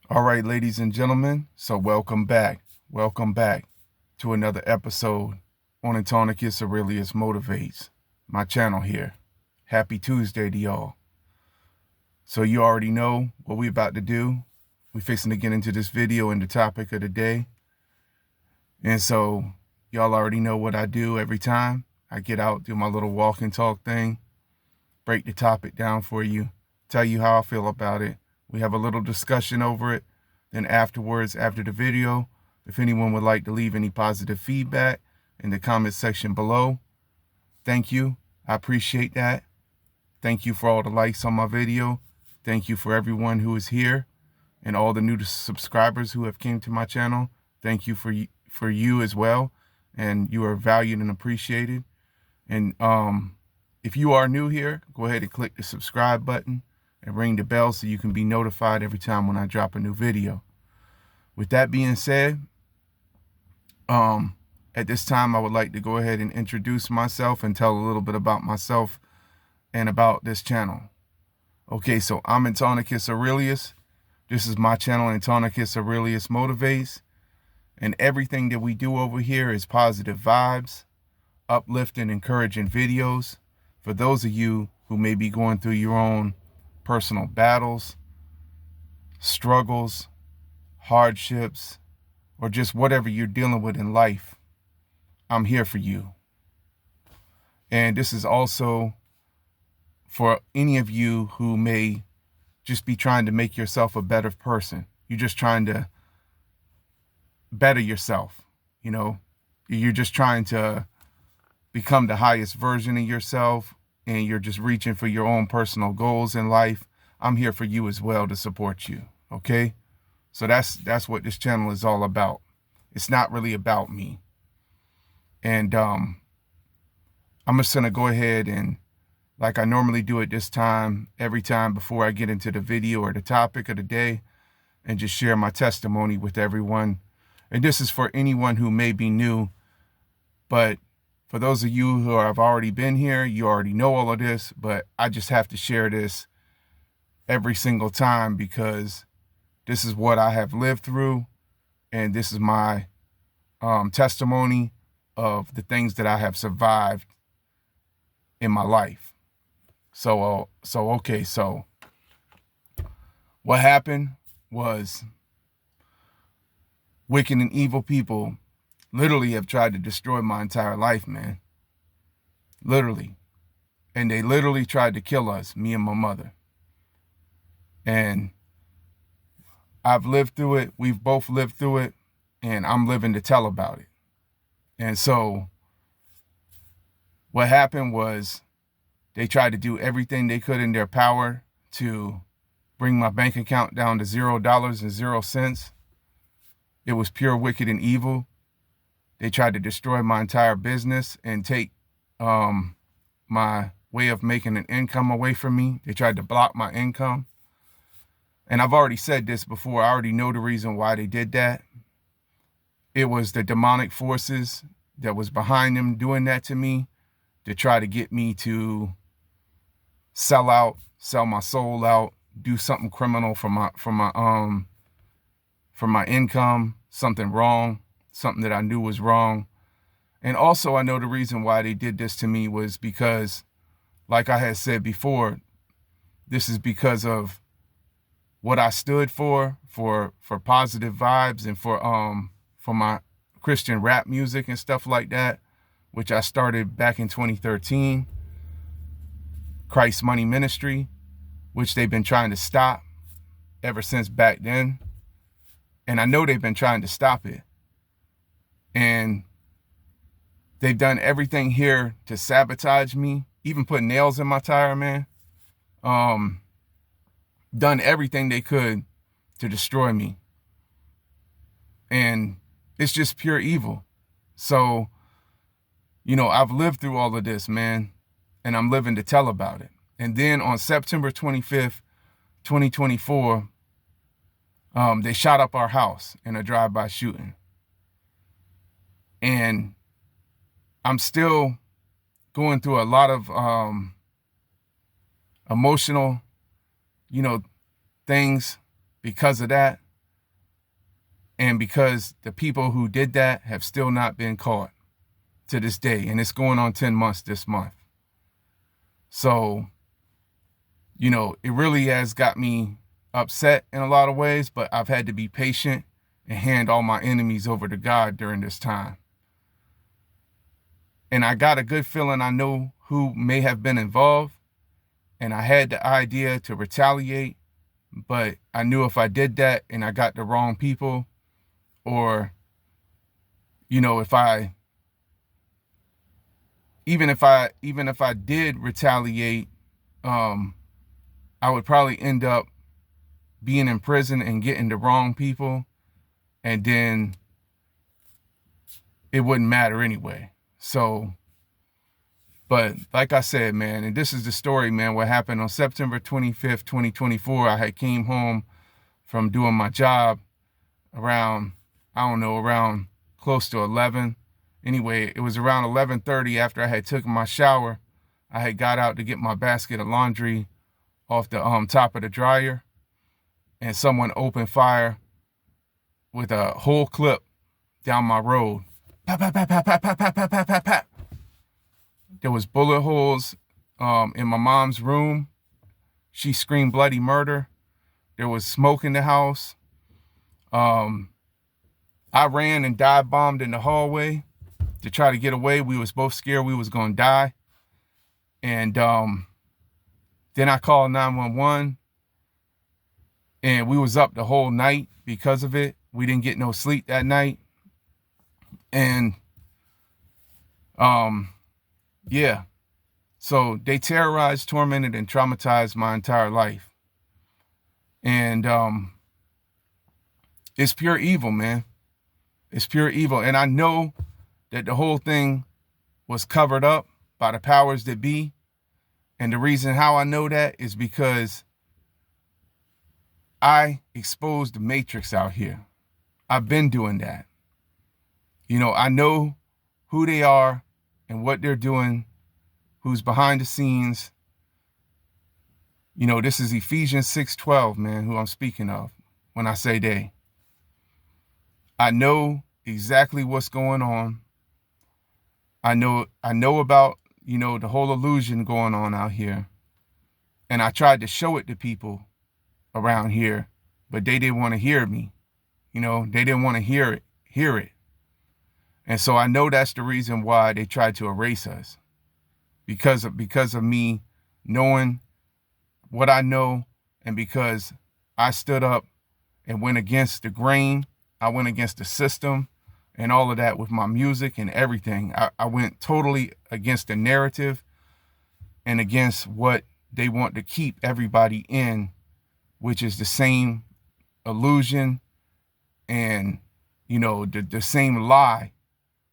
All right, ladies and gentlemen, so welcome back. Welcome back to another episode on Antonicus Aurelius Motivates, my channel here. Happy Tuesday to y'all. So you already know what we about to do. We fixing to get into this video and the topic of the day. And so y'all already know what I do every time. I get out, do my little walk and talk thing, break the topic down for you, tell you how I feel about it. We have a little discussion over it. Then afterwards, after the video, if anyone would like to leave any positive feedback in the comment section below, thank you. I appreciate that. Thank you for all the likes on my video. Thank you for everyone who is here and all the new subscribers who have came to my channel. Thank you for you as well. And you are valued and appreciated. And if you are new here, go ahead and click the subscribe button and ring the bell so you can be notified every time when I drop a new video. With that being said, at this time, I would like to go ahead and introduce myself and tell a little bit about myself and about this channel. Okay, so I'm Antonicus Aurelius. This is my channel, Antonicus Aurelius Motivates. And everything that we do over here is positive vibes, uplifting, encouraging videos for those of you who may be going through your own personal battles, struggles, hardships, or just whatever you're dealing with in life. I'm here for you. And this is also for any of you who may just be trying to make yourself a better person. You're just trying to better yourself. You know, you're just trying to become the highest version of yourself, and you're just reaching for your own personal goals in life. I'm here for you as well to support you. Okay. So that's what this channel is all about. It's not really about me. And I'm just going to go ahead and, like I normally do at this time, every time before I get into the video or the topic of the day, and just share my testimony with everyone. And this is for anyone who may be new, but for those of you who have already been here, you already know all of this, but I just have to share this every single time because this is what I have lived through, and this is my testimony of the things that I have survived in my life. So what happened was wicked and evil people literally have tried to destroy my entire life, man. Literally. And they literally tried to kill us, me and my mother. And I've lived through it. We've both lived through it. And I'm living to tell about it. And so what happened was they tried to do everything they could in their power to bring my bank account down to $0.00. It was pure wicked and evil. They tried to destroy my entire business and take my way of making an income away from me. They tried to block my income. And I've already said this before. I already know the reason why they did that. It was the demonic forces that was behind them doing that to me to try to get me to sell out, sell my soul out, do something criminal for my income, something wrong, something that I knew was wrong. And also I know the reason why they did this to me was because, like I had said before, this is because of what I stood for positive vibes and for my Christian rap music and stuff like that, which I started back in 2013, Christ Money Ministry, which they've been trying to stop ever since back then. And I know they've been trying to stop it. And they've done everything here to sabotage me, even put nails in my tire, man. Done everything they could to destroy me. And it's just pure evil. So, you know, I've lived through all of this, man, and I'm living to tell about it. And then on September 25th, 2024, they shot up our house in a drive-by shooting. And I'm still going through a lot of emotional, things because of that. And because the people who did that have still not been caught to this day. And it's going on 10 months this month. So, you know, it really has got me upset in a lot of ways, but I've had to be patient and hand all my enemies over to God during this time. And I got a good feeling I know who may have been involved. And I had the idea to retaliate, but I knew if I did that and I got the wrong people, or, you know, even if I did retaliate, I would probably end up being in prison and getting the wrong people, and then it wouldn't matter anyway. So, but like I said, man, and this is the story, man, what happened on September 25th, 2024. I had came home from doing my job around, I don't know, around close to 11. Anyway, it was around 11:30 after I had taken my shower. I had got out to get my basket of laundry off the top of the dryer, and someone opened fire with a whole clip down my road. Pap, pap, pap, pap, pap, pap, pap, pap, pap, pap, pap. There was bullet holes in my mom's room. She screamed bloody murder. There was smoke in the house. I ran and dive bombed in the hallway to try to get away. We was both scared we was gonna die. And then I called 911, and we was up the whole night because of it. We didn't get no sleep that night. And yeah. So they terrorized, tormented, and traumatized my entire life. And it's pure evil, man. It's pure evil. And I know that the whole thing was covered up by the powers that be. And the reason how I know that is because I exposed the matrix out here. I've been doing that. You know, I know who they are and what they're doing, who's behind the scenes. You know, this is Ephesians 6:12, man, who I'm speaking of when I say they. I know exactly what's going on. I know about, you know, the whole illusion going on out here. And I tried to show it to people around here, but they didn't want to hear me. You know, they didn't want to hear it. And so I know that's the reason why they tried to erase us. Because of me knowing what I know, and because I stood up and went against the grain. I went against the system and all of that with my music and everything. I went totally against the narrative and against what they want to keep everybody in, which is the same illusion and, you know, the same lie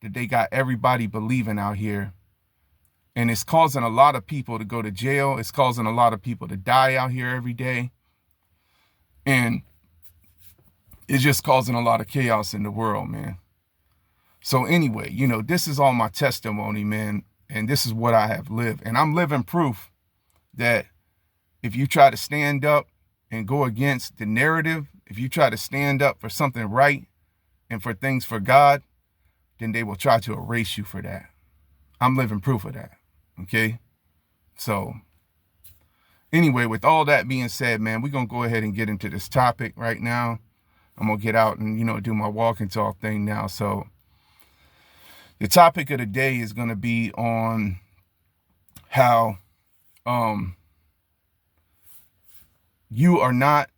that they got everybody believing out here. And it's causing a lot of people to go to jail. It's causing a lot of people to die out here every day. And it's just causing a lot of chaos in the world, man. So anyway, you know, this is all my testimony, man. And this is what I have lived. And I'm living proof that if you try to stand up and go against the narrative, if you try to stand up for something right and for things for God, then they will try to erase you for that. I'm living proof of that. Okay. So anyway, with all that being said, man, we're going to go ahead and get into this topic right now. I'm going to get out and, you know, do my walk and talk thing now. So the topic of the day is going to be on how you are not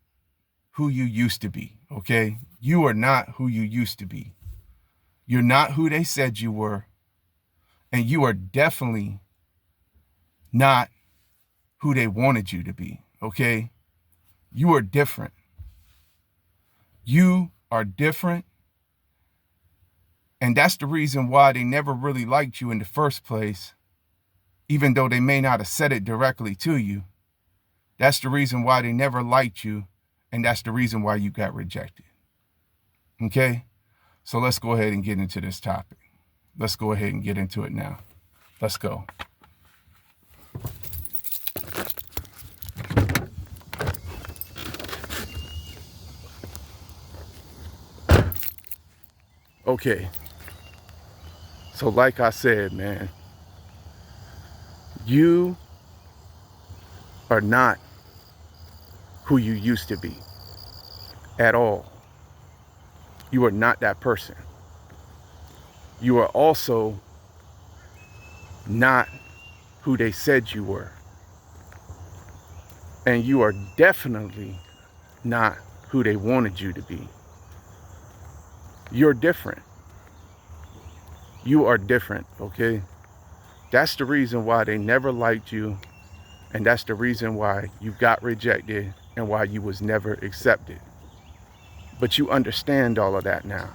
who you used to be. Okay. You are not who you used to be. You're not who they said you were. And you are definitely not who they wanted you to be, okay? You are different. You are different. And that's the reason why they never really liked you in the first place, even though they may not have said it directly to you. That's the reason why they never liked you, and that's the reason why you got rejected, okay? So let's go ahead and get into this topic. Let's go ahead and get into it now. Let's go. Okay. So like I said, man, you are not who you used to be at all. You are not that person. You are also not who they said you were. And you are definitely not who they wanted you to be. You're different. You are different, okay? That's the reason why they never liked you, and that's the reason why you got rejected and why you was never accepted. But you understand all of that now.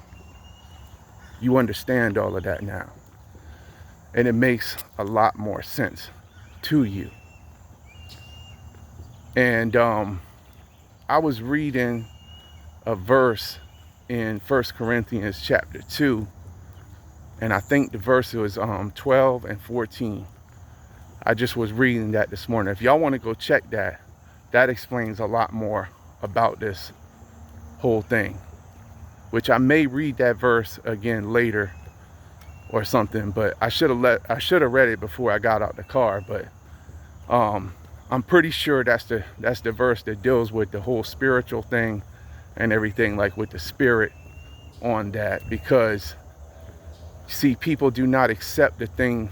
You understand all of that now. And it makes a lot more sense to you. And I was reading a verse in 1 Corinthians chapter 2, and I think the verse was 12 and 14. I just was reading that this morning. If y'all want to go check that, that explains a lot more about this whole thing, which I may read that verse again later or something, but I should have read it before I got out the car. But I'm pretty sure that's the verse that deals with the whole spiritual thing and everything, like with the spirit on that, because see, people do not accept the things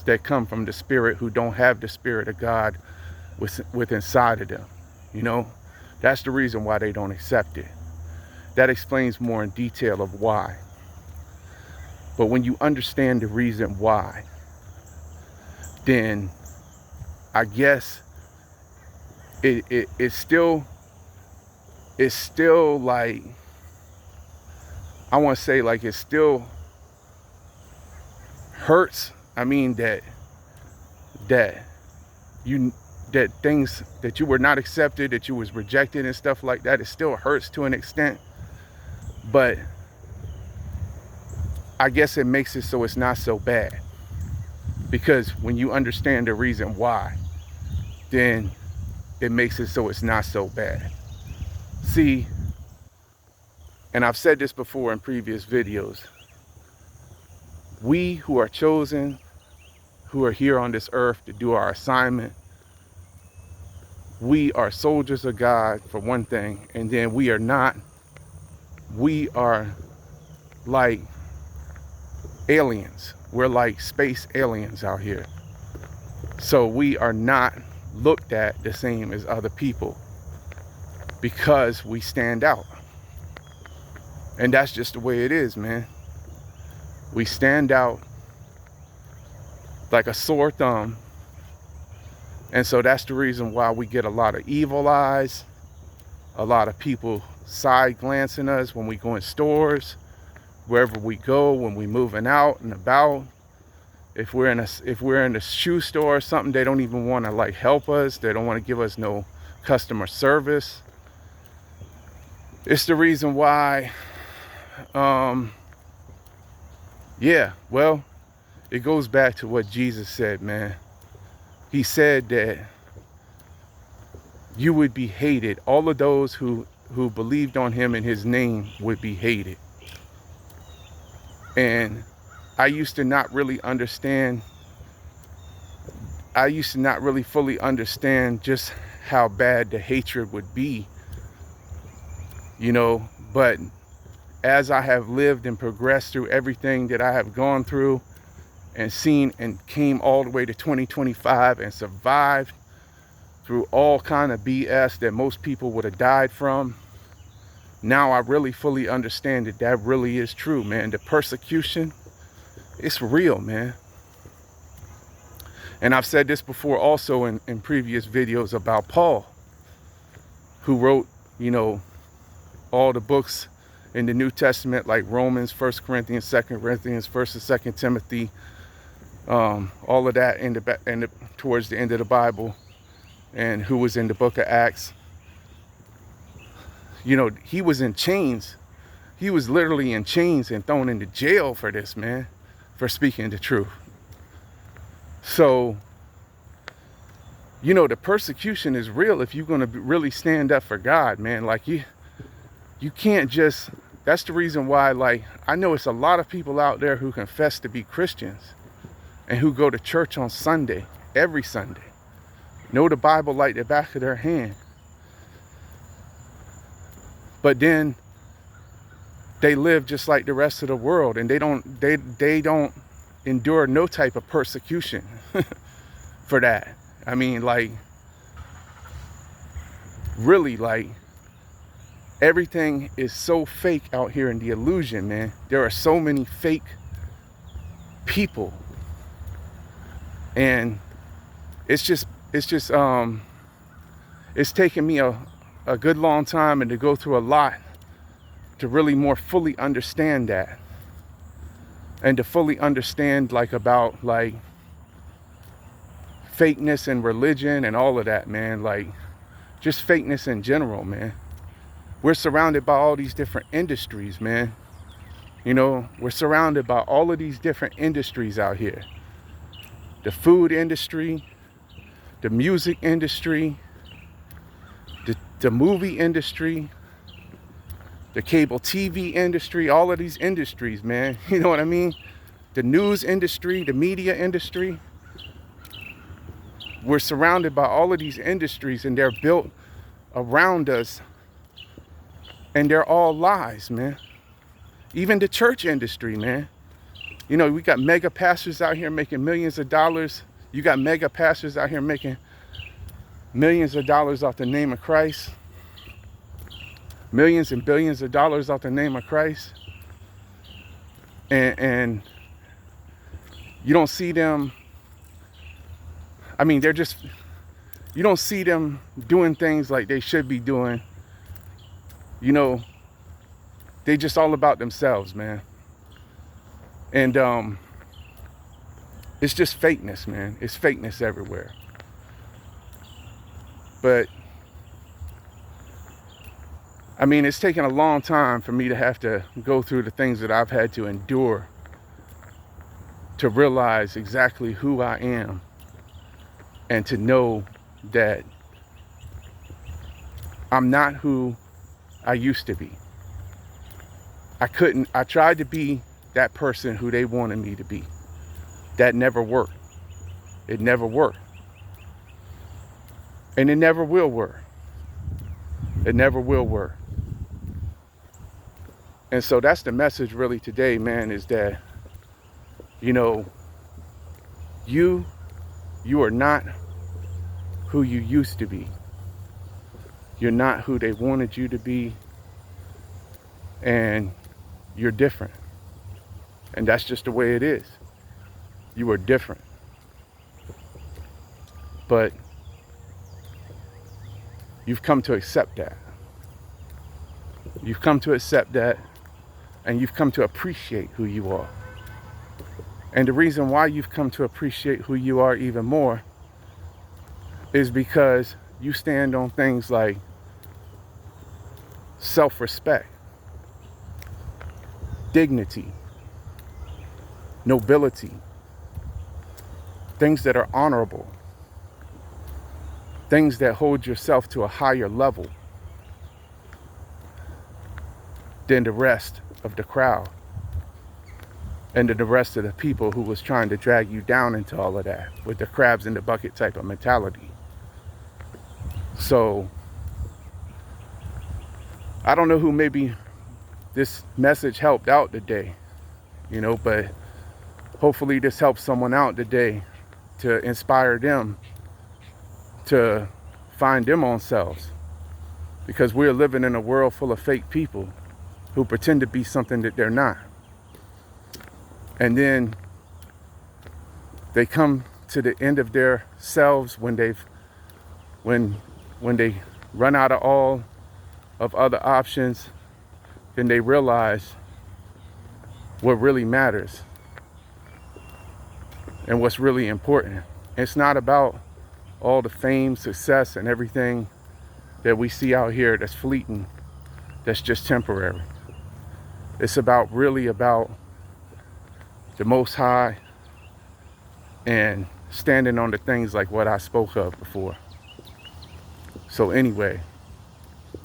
that come from the spirit who don't have the spirit of God with inside of them. You know, that's the reason why they don't accept it. That explains more in detail of why. But when you understand the reason why, then I guess it's still like, I want to say, like, it still hurts. I mean, that things that you were not accepted, that you was rejected and stuff like that, it still hurts to an extent. But I guess it makes it so it's not so bad, because when you understand the reason why, then it makes it so it's not so bad. See, and I've said this before in previous videos, we who are chosen, who are here on this earth to do our assignment, we are soldiers of God, for one thing, and then we are like aliens. We're like space aliens out here. So we are not looked at the same as other people because we stand out. And that's just the way it is, man. We stand out like a sore thumb. And so that's the reason why we get a lot of evil eyes, a lot of people side glancing us when we go in stores, wherever we go, when we moving out and about. If we're in a shoe store or something, they don't even want to like help us. They don't want to give us no customer service. It's the reason why, yeah, well, it goes back to what Jesus said, man. He said that you would be hated. All of those who believed on him in his name would be hated. And I used to not really understand, I used to not really fully understand just how bad the hatred would be, you know. But as I have lived and progressed through everything that I have gone through and seen, and came all the way to 2025 and survived through all kind of BS that most people would have died from, now I really fully understand that that really is true, man. The persecution, it's real, man. And I've said this before also in previous videos about Paul, who wrote, you know, all the books in the New Testament, like Romans, 1 Corinthians, 2 Corinthians, 1 and 2 Timothy, all of that towards the end of the Bible, and who was in the book of Acts. You know, he was in chains. He was literally in chains and thrown into jail for this, man, for speaking the truth. So, you know, the persecution is real if you're going to really stand up for God, man. Like, you can't just, That's the reason why, like, I know it's a lot of people out there who confess to be Christians and who go to church on Sunday, every Sunday, know the Bible like the back of their hand. But then they live just like the rest of the world, and they don't endure no type of persecution for that. I mean, like, really, like, everything is so fake out here in the illusion, man. There are so many fake people, and it's taken me a good long time and to go through a lot to really more fully understand that, and to fully understand, like, about, like, fakeness and religion and all of that, man. Like, just fakeness in general, man. We're surrounded by all these different industries, man. You know, we're surrounded by all of these different industries out here. The food industry, the music industry, the movie industry, the cable TV industry, all of these industries, man. You know what I mean? The news industry, the media industry. We're surrounded by all of these industries, and they're built around us, and they're all lies, man. Even the church industry, man. You know, we got mega pastors out here making millions of dollars. You got mega pastors out here making millions of dollars off the name of Christ. Millions and billions of dollars off the name of Christ. And you don't see them. I mean, you don't see them doing things like they should be doing. You know, they just all about themselves, man. And it's just fakeness, man. It's fakeness everywhere. But I mean, it's taken a long time for me to have to go through the things that I've had to endure to realize exactly who I am, and to know that I'm not who I used to be. I tried to be that person who they wanted me to be. That never worked. It never worked. And it never will work. It never will work. And so that's the message really today, man, is that, you know, you are not who you used to be. You're not who they wanted you to be. And you're different. And that's just the way it is. You are different. But you've come to accept that. You've come to accept that, and you've come to appreciate who you are. And the reason why you've come to appreciate who you are even more is because you stand on things like self-respect, dignity, nobility, things that are honorable, things that hold yourself to a higher level than the rest of the crowd and the rest of the people who was trying to drag you down into all of that with the crabs in the bucket type of mentality. So I don't know who maybe this message helped out today, you know, but hopefully this helps someone out today to inspire them to find them own selves, because we're living in a world full of fake people who pretend to be something that they're not. And then they come to the end of their selves when they run out of all of other options. Then they realize what really matters and what's really important. It's not about all the fame, success, and everything that we see out here that's fleeting, that's just temporary. It's really about the Most High and standing on the things like what I spoke of before. So anyway,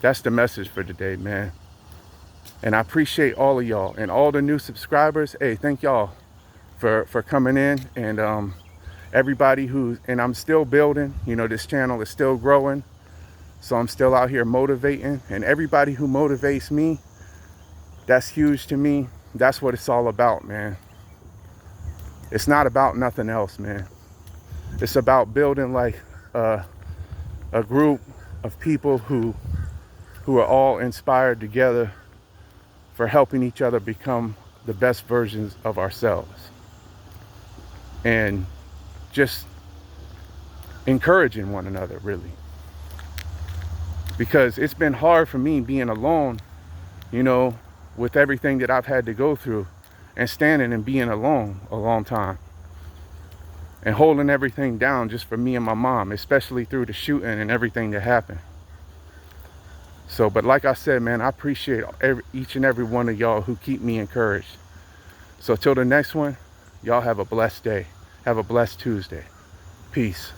that's the message for today, man. And I appreciate all of y'all and all the new subscribers. Hey, thank y'all for coming in, and everybody and I'm still building. You know, this channel is still growing, so I'm still out here motivating, and everybody who motivates me, that's huge to me. That's what it's all about, man. It's not about nothing else, man. It's about building like a group of people who are all inspired together for helping each other become the best versions of ourselves, and just encouraging one another, really. Because it's been hard for me being alone, you know, with everything that I've had to go through, and standing and being alone a long time, and holding everything down just for me and my mom, especially through the shooting and everything that happened. So, but like I said, man, I appreciate each and every one of y'all who keep me encouraged. So till the next one, y'all have a blessed day. Have a blessed Tuesday. Peace.